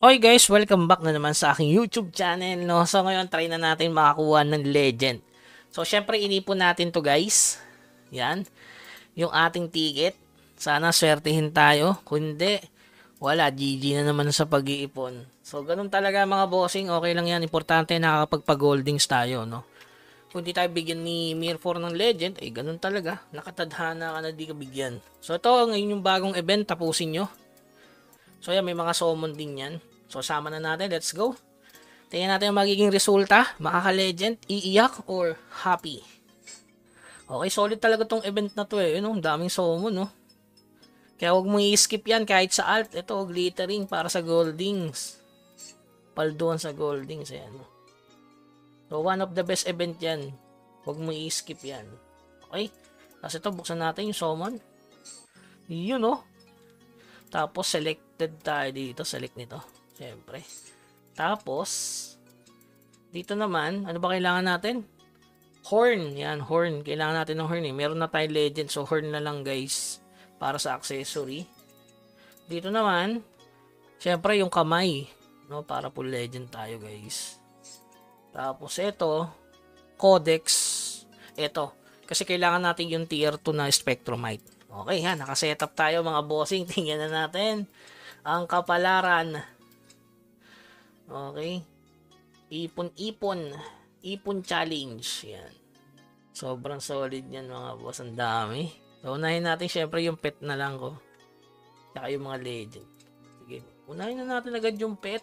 Okay guys, welcome back na naman sa aking YouTube channel, no? So ngayon, try na natin makakuha ng legend. So syempre, inipon natin to guys. Yan, yung ating ticket. Sana swertihin tayo. Kung hindi, wala, GG na naman sa pag-iipon. So ganun talaga mga bossing, okay lang yan. Importante nakakapagpa-goldings tayo, no? Kung di tayo bigyan ni Mir4 ng legend, ganun talaga. Nakatadhana ka na di ka bigyan. So ito, ngayon yung bagong event, tapusin nyo. So yan, may mga summon din yan. So sama na natin, let's go. Tingnan natin ang magiging resulta. Makaka-legend, iiyak, or happy. Okay, solid talaga tong event na to eh. Yun, ang daming summon, no? Kaya huwag mong i-skip yan kahit sa alt. Ito, glittering para sa goldings. Palduan sa goldings, ayan. So one of the best event yan. Huwag mong i-skip yan. Okay, tapos ito, buksan natin yung summon. Yun, no? Tapos selected tayo dito, select nito. Siyempre. Tapos, dito naman, ano ba kailangan natin? Horn. Yan, horn. Kailangan natin ng horn eh. Meron na tayong legend. So, horn na lang guys. Para sa accessory. Dito naman, siyempre yung kamay. No? Para full legend tayo guys. Tapos, ito, codex. Ito. Kasi kailangan natin yung tier 2 na Spectromite. Okay, yan. Nakasetup tayo mga bossing. Tingnan na natin ang kapalaran. Okay. Ipon-ipon. Ipon challenge. Yan. Sobrang solid yan mga boss. Ang dami. So, unahin natin syempre yung pet na lang ko. Tsaka yung mga legend. Sige. Unahin na natin agad yung pet.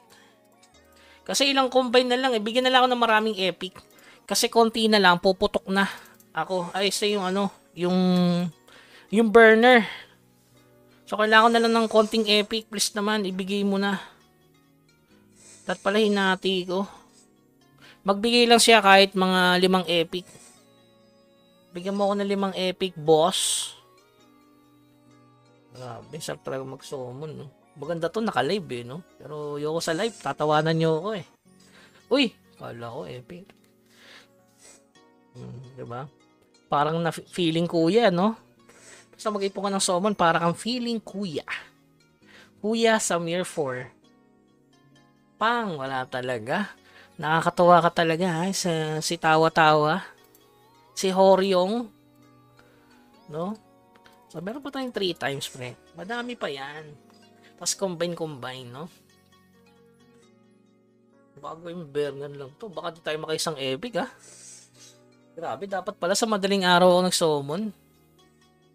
Kasi ilang combine na lang. Bigyan na lang ako ng maraming epic. Kasi konti na lang. Puputok na. Ako. Ay, sa yung ano. Yung burner. So, kailangan na lang ng konting epic. Please naman. Ibigay mo na. At pala hinati ko. Magbigay lang siya kahit mga 5 epic. Bigyan mo ako ng 5 epic, boss. Grabe, sarap talaga mag-summon, no? Maganda to, naka-live eh, no? Pero ayoko sa live, tatawanan nyo ako eh. Uy! Kala ko epic. Diba? Parang na feeling kuya, no? Basta mag-ipon ka ng summon, parang kang feeling kuya. Kuya Samir 4. Pang, wala talaga. Nakakatawa ka talaga ha, si Tawa-Tawa. Si Horyong. No? So, meron pa tayong 3 times, pre. Madami pa yan. Tapos combine, no? Bago yung Bernard lang to. Baka di tayo makaisang epic, ha? Grabe, dapat pala sa madaling araw ako nag-summon.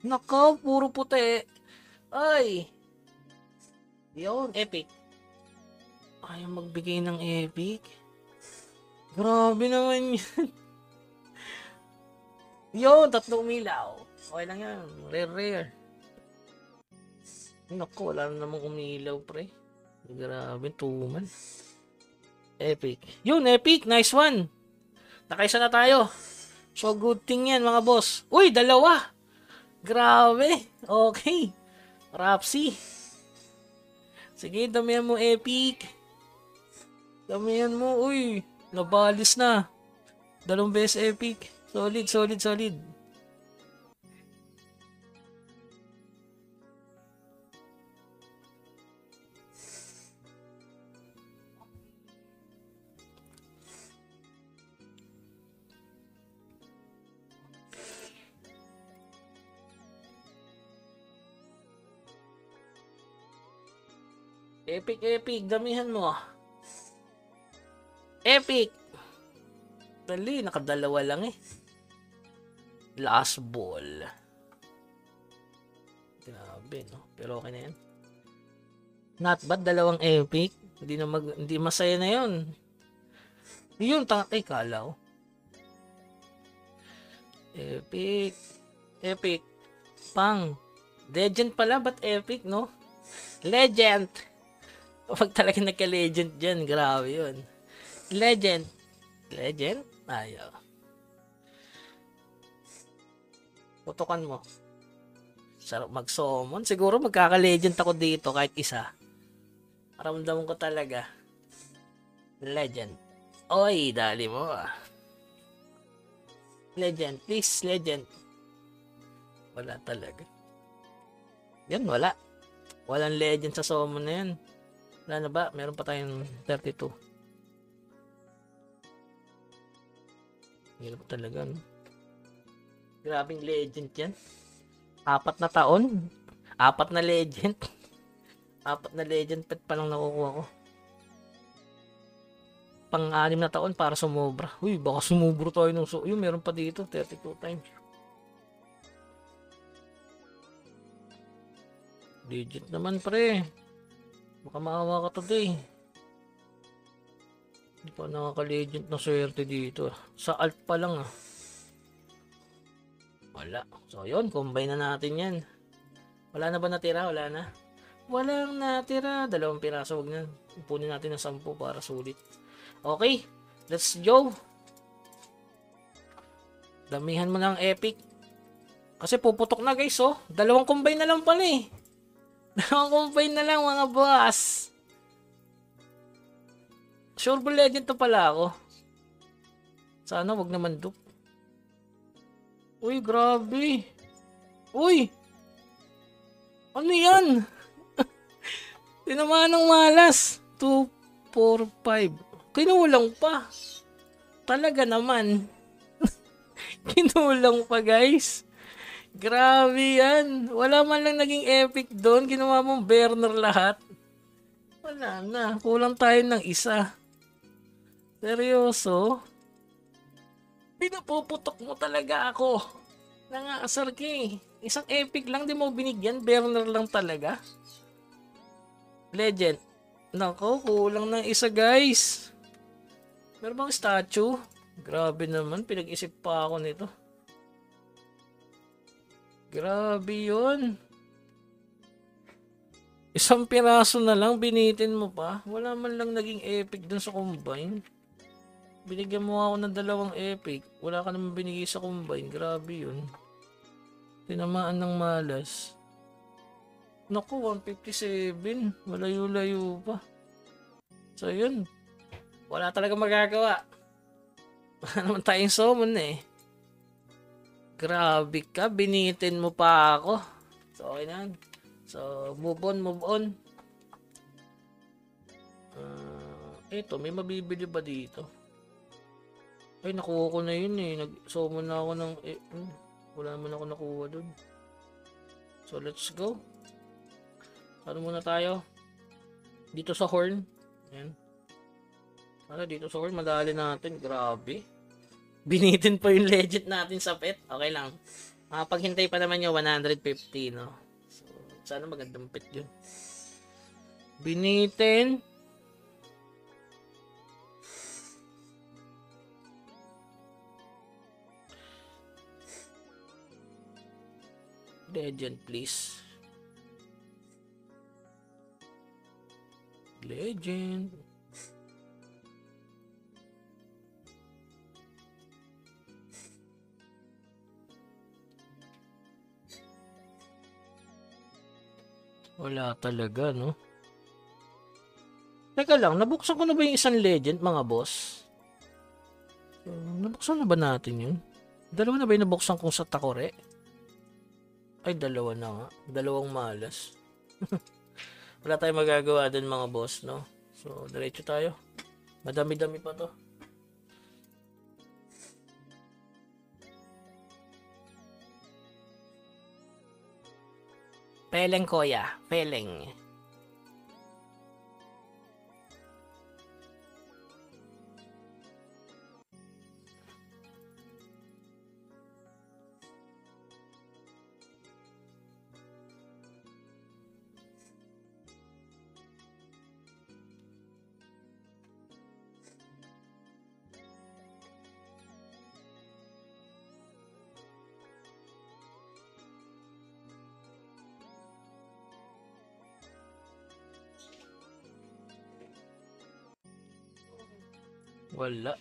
Nako, puro puti. Ay! Yun, epic. Ayaw magbigay ng epic. Grabe naman yan. Yun, 3 umilaw. Okay lang yan. Rare. Naku, wala na namang umilaw, pre. Grabe, tuman. Epic. Yun, epic. Nice one. Nakaisa na tayo. So, good thing yan, mga boss. Uy, 2. Grabe. Okay. Rapsi. Sige, damihan mo, epic. Damihan mo, uy. Nabalis na. 2 beses epic. Solid. Epic. Damihan mo. Epic. Dali, nakadalawa lang eh. Last ball. Grabe, no? Pero okay na yan. Not bad, 2 epic. Hindi masaya na yun. Yun, kala ko. Epic. Pang. Legend pala, but epic, no? Legend. Kapag talaga nagka-legend dyan, grabe yun. Legend. Ayaw. Putukan mo. Sarap mag-summon. Siguro magkaka-legend ako dito kahit isa. Ramdam ko talaga. Legend. Oy, dali mo. Legend. Please, legend. Wala talaga. Yan, wala. Walang legend sa summon na yan. Wala na ba? Meron pa tayong 32. Hirap talaga, no? Grabing legend yan. 4 na taon. 4 na legend. 4 na legend pet pa lang nakukuha ko. Pang-6 na taon para sumobra. Uy, baka sumubro tayo nung Yun, meron pa dito. 32 times. Legend naman, pre. Baka maawa ka today. Hindi pa nakaka-legend na swerte dito. Sa alt pa lang, ah. Wala. So, yun. Combine na natin yan. Wala na ba natira? Wala na. Walang natira. 2 piraso. Huwag na. Ipunin natin ng 10 para sulit. Okay. Let's go. Damihan mo ng epic. Kasi puputok na, guys, oh. 2 combine na lang pala, eh. 2 combine na lang, mga boss. Sureball legend to pala ako. Sana wag naman dupe. Uy, grabe. Uy! Ano yan? Tinamaan ng malas. 2, 4, 5. Kinulang pa. Talaga naman. Kinulang pa, guys. Grabe yan. Wala man lang naging epic doon. Ginawa mong burner lahat. Wala na. Kulang tayo ng isa. Seryoso? Pinapuputok mo talaga ako. Nangaasar ka, eh. Isang epic lang, di mo binigyan. Burner lang talaga. Legend. Nako, kulang ng isa, guys. Meron bang statue? Grabe naman, pinag-isip pa ako nito. Grabe yun. Isang piraso na lang, binitin mo pa. Wala man lang naging epic dun sa combine. Binigyan mo ako ng 2 epic. Wala ka naman binigay sa combine. Grabe yun. Tinamaan ng malas. Naku, 157. Malayo-layo pa. So yun. Wala talaga magagawa. Wala naman tayong summon, eh. Grabe ka. Binitin mo pa ako. So okay na. So move on, move on. Ito, may mabibili ba dito? Ay, nakuha ko na yun, eh. Nag-summon na ako ng... wala naman ako nakuha dun. So, let's go. Ano muna tayo? Dito sa horn. Ayan. Ano, dito sa horn, madali natin. Grabe. Binitin pa yung legend natin sa pet. Okay lang. Paghintay pa naman yung 150, no? So, sana magandang pet yun. Binitin. Legend, please. Legend. Wala talaga, no? Teka lang, nabuksan ko na ba yung isang legend, mga boss? Nabuksan na ba natin yun? 2 na ba yung nabuksan kong sa Takore? Ay, 2 na nga. 2 malas. Wala tayong magagawa din, mga boss, no? So, diretso tayo. Madami-dami pa to. Peleng, Koya. Peleng. Wala.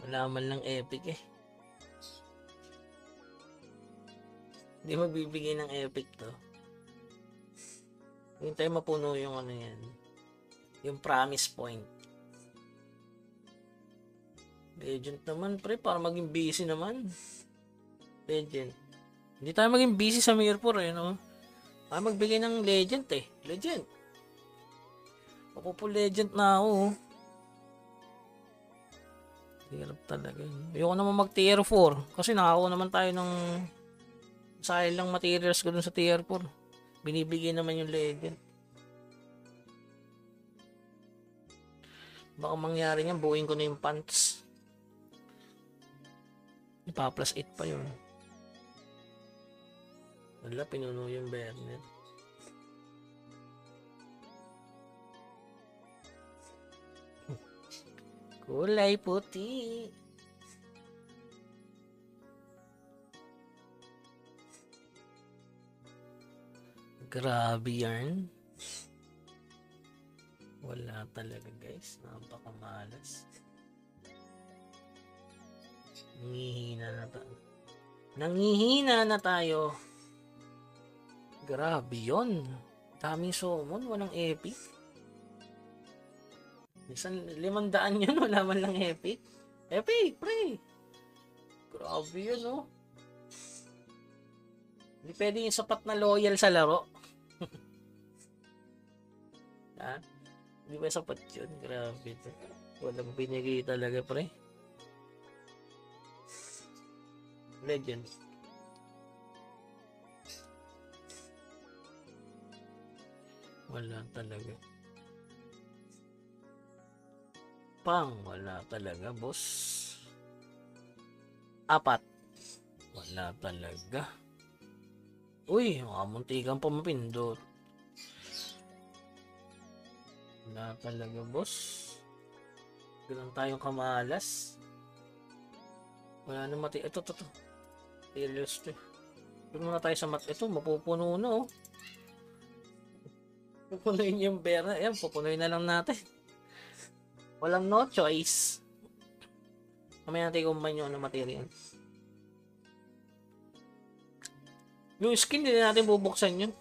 Wala man lang epic, eh. Hindi magbibigay ng epic to. Hintay mapuno yung ano yan. Yung promise point. Legend naman, pre. Para maging busy naman. Legend. Hindi tayo maging busy sa Mirror, eh, no? Tayo magbigay ng legend, eh. Legend. Mapupo legend na ako, oh. Hirap talaga. Ayoko naman mag tier 4. Kasi nakakuha naman tayo ng sayang lang materials ko dun sa tier 4. Binibigay naman yung legend. Baka mangyari niyan, buuin ko na yung pants. Ipa plus 8 pa yun. Wala, pinuno yung Bernet. Kulay puti. Grabe yan. Wala talaga, guys. Napakamalas. Nangihina na tayo. Grabe yun. Daming summon, walang epic. Minsan 500 yun, wala man lang epic. Epic, pre. Grabe yun, oh. Hindi pwede yung sapat na loyal sa laro. Ha? Hindi ba sapat yun? Grabe ito. Walang binigay talaga, pre. Legend. Wala talaga. Wala talaga, boss. 4. Wala talaga. Uy, makamuntikan pa mapindot. Wala talaga, boss. Ganun tayong kamalas. Wala na mati. Ito. Serious to. Doon muna tayo sa mat. Ito, mapupuno na, oh. Pupunuin yung Berna. Ayan, pupunuin na lang natin. Walang no choice. Kamaya natin kumain yung material. Yung skin, hindi natin bubuksan yun.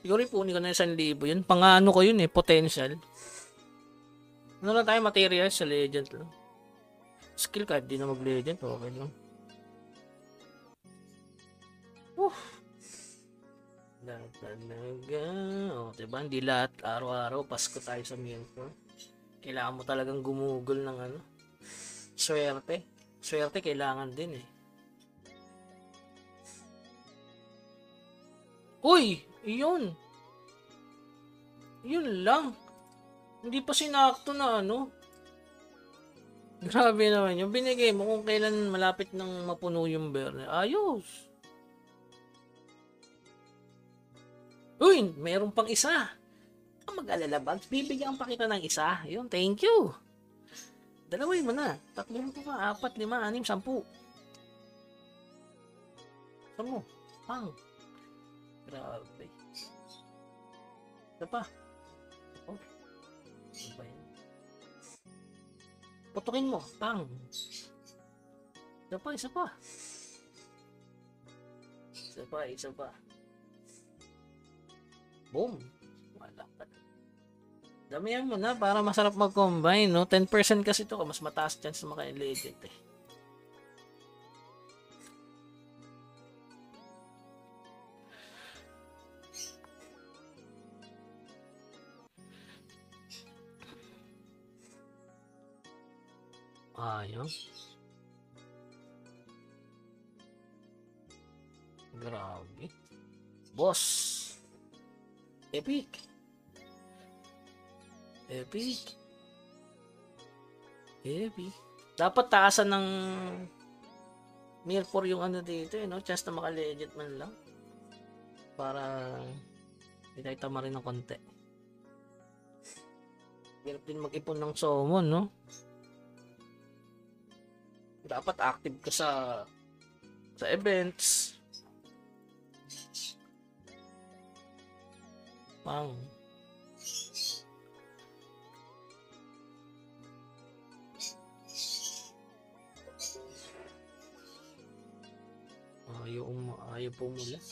Siguro ipunin ko na 1,000 yun. Pangano ko yun, eh. Potential. Ano lang tayo material sa legend lang. Skill card, di na mag-legend. Okay lang. Talaga. O, diba? Hindi lahat araw-araw. Pasko tayo sa Milford. Kailangan mo talagang gumugol ng ano. Swerte. Swerte kailangan din, eh. Uy! Iyon! Yun lang. Hindi pa sinakto na ano. Grabe naman yung binigay mo kung kailan malapit nang mapuno yung Berne. Ayos! Uy! Meron pang isa. Ang mag-alala, Bags. Bibigyan pa kita ng isa. Yun, thank you. Dalawin mo na. 3 pa, 4, 5, 6, 10. Saan mo? Pang. Grabe. Isa pa. Oh. Ano ba yan? Putukin mo. Pang. Isa pa. Isa pa. Boom. Wala pa. Damihan mo na para masarap mag-combine, no? 10% kasi ito, mas mataas chance na maka-legend, eh. Ayos. Grabe. Boss. Epic. Dapat taasan ng Mirror yung ano dito, eh, no? Chance na maka-legend man lang. Para hindi tayo tama rin ng konti. Hirap din mag-ipon ng summon, no? Dapat active ka sa events. Pang. Ayaw pumula.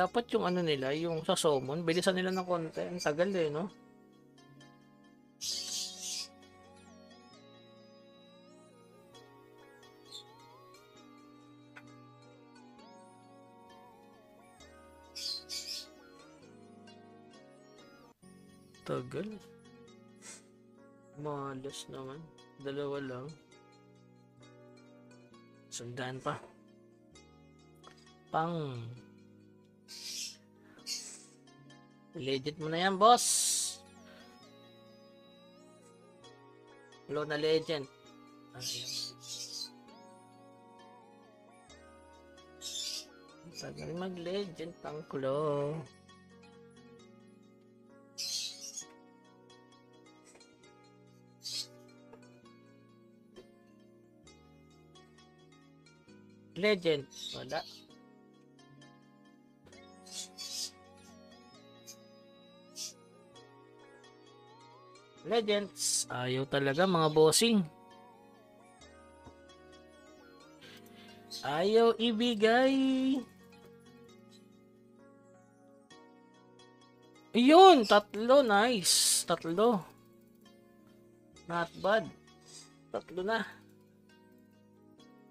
Dapat yung ano nila, yung sa summon, bilisan nila ng konti. Ang tagal eh, no? Tagal. Malas naman. Dalawa lang. Sundan pa. Pang. Legit mo na yan, boss. Low na legend. Ayan. Tagal mag-legend pang claw. Legend. Wala. Legends. Ayaw talaga mga bossing. Ayaw ibigay. Yun, tatlo. Nice. Tatlo. Not bad. Tatlo na.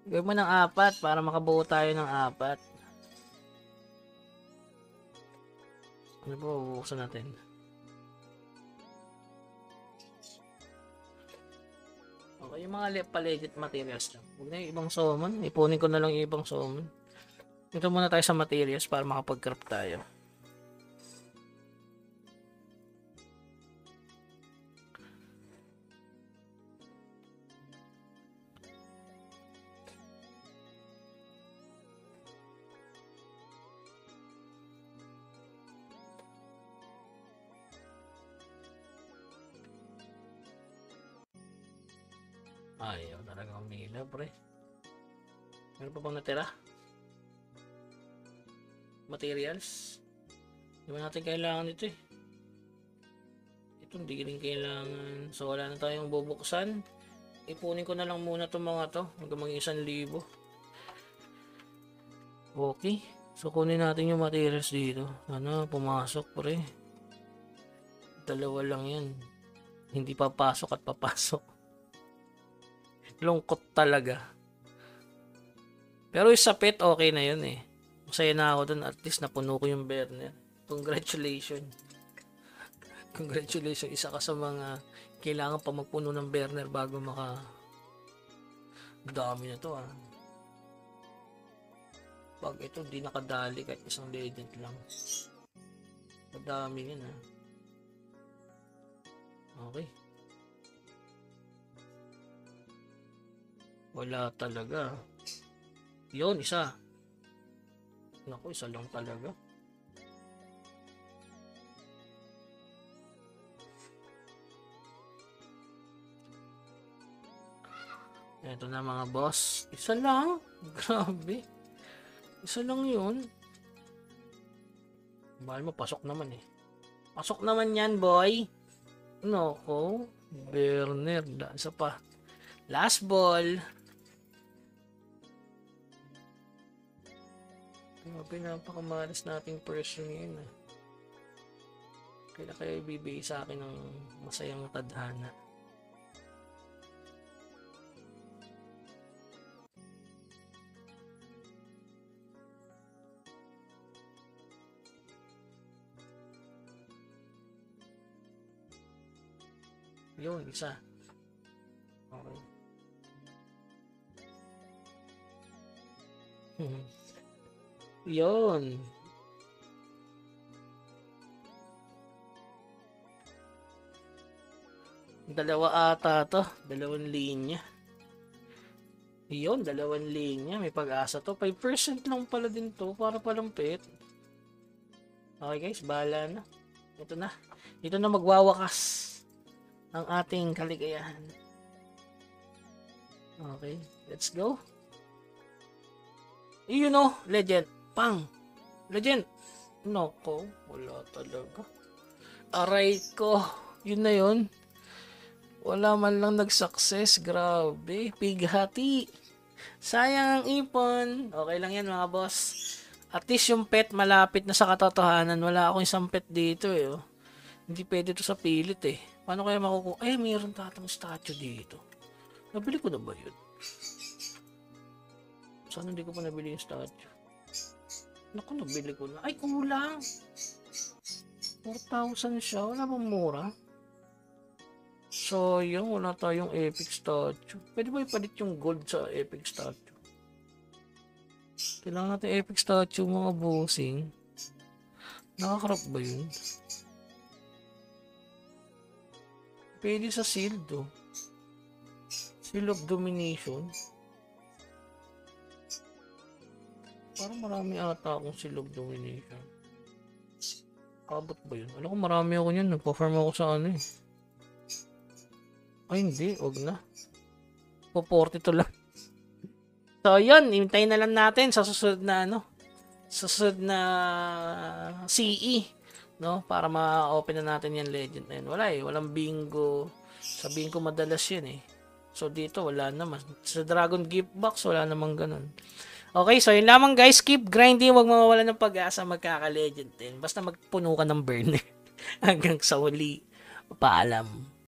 Gawin mo ng 4 para makabuo tayo ng 4. Ano ba bubuksan natin? Okay, yung mga pa-legit materials lang. Huwag na yung ibang summon. Ipunin ko na lang yung ibang summon. Ito muna tayo sa materials para makapag-craft tayo. Ayaw talaga umila, pre. Meron pa bang natira? Materials? Hindi ba natin kailangan ito eh. Ito hindi rin kailangan. So wala na tayong bubuksan. Ipunin ko na lang muna itong mga to. Hanggang maging 1,000. Okay. So kunin natin yung materials dito. Sana pumasok, pre. Dalawa lang yan. Hindi papasok at papasok. Lungkot talaga. Pero yung sapit, okay na yun eh. Masaya na ako dun. At least napuno ko yung burner. Congratulations. Congratulations. Isa ka sa mga kailangan pa magpuno ng burner bago maka... Dami na to ah. Pag ito di nakadali kahit isang legend lang. Madami yun ah. Okay. Wala talaga. Yun, isa. Naku, isa lang talaga. Ito na mga boss. Isa lang. Grabe. Isa lang yun. Bahal mo, pasok naman eh. Pasok naman yan, boy. Noko. Burner. Isa pa. Last ball. Pinapakamalas nating person yun ah. Kaya kaya ibibigay sa akin ng masayang tadhana. Yun, isa. Okay. Yun. Dalawa ata to. Dalawang linya. Yun, dalawang linya. May pag-asa to. 5% lang pala din to. Para palang pet. Okay guys, bahala na. Ito na. Ito na magwawakas ang ating kaligayahan. Okay, let's go. You know, legend. Pang. Legend. Noko, wala talaga. Aray ko. Yun na yun. Wala man lang nag-success. Grabe. Pighati. Sayang ang ipon. Okay lang yan mga boss. At least yung pet malapit na sa katotohanan. Wala akong isang pet dito eh. Oh. Hindi pwede to sa pilit eh. Paano kaya makukuha? Eh, mayroon tatang statue dito. Nabili ko na ba yun? Sana hindi ko pa nabili yung statue. Naku, nabili ko na. Ay, kulang! 4,000 siya. Wala bang mura? So, yun. Wala tayong epic statue. Pwede ba ipalit yung gold sa epic statue? Kailangan natin epic statue, mga bossing. Nakakarap ba yun? Pwede sa shield, oh. Seal of Domination. Parang marami ata akong Seal of Domination. Abot ba yun? Alam ko marami ako yan. Nagpa-farm ako sa ano eh. Ay hindi, wag na. Po 42 lang. So yun, hintayin na lang natin sa susunod na ano. Susunod na CE. No? Para ma-open na natin yung legend na yun. Wala eh, walang bingo. Sa bingo madalas yun eh. So dito wala naman. Sa Dragon Gift Box wala namang ganun. Okay, so yun lamang guys. Keep grinding. Huwag mawawala ng pag-asa. Magkaka-legend din. Basta magpuno ka ng burn. Hanggang sa huli. Paalam.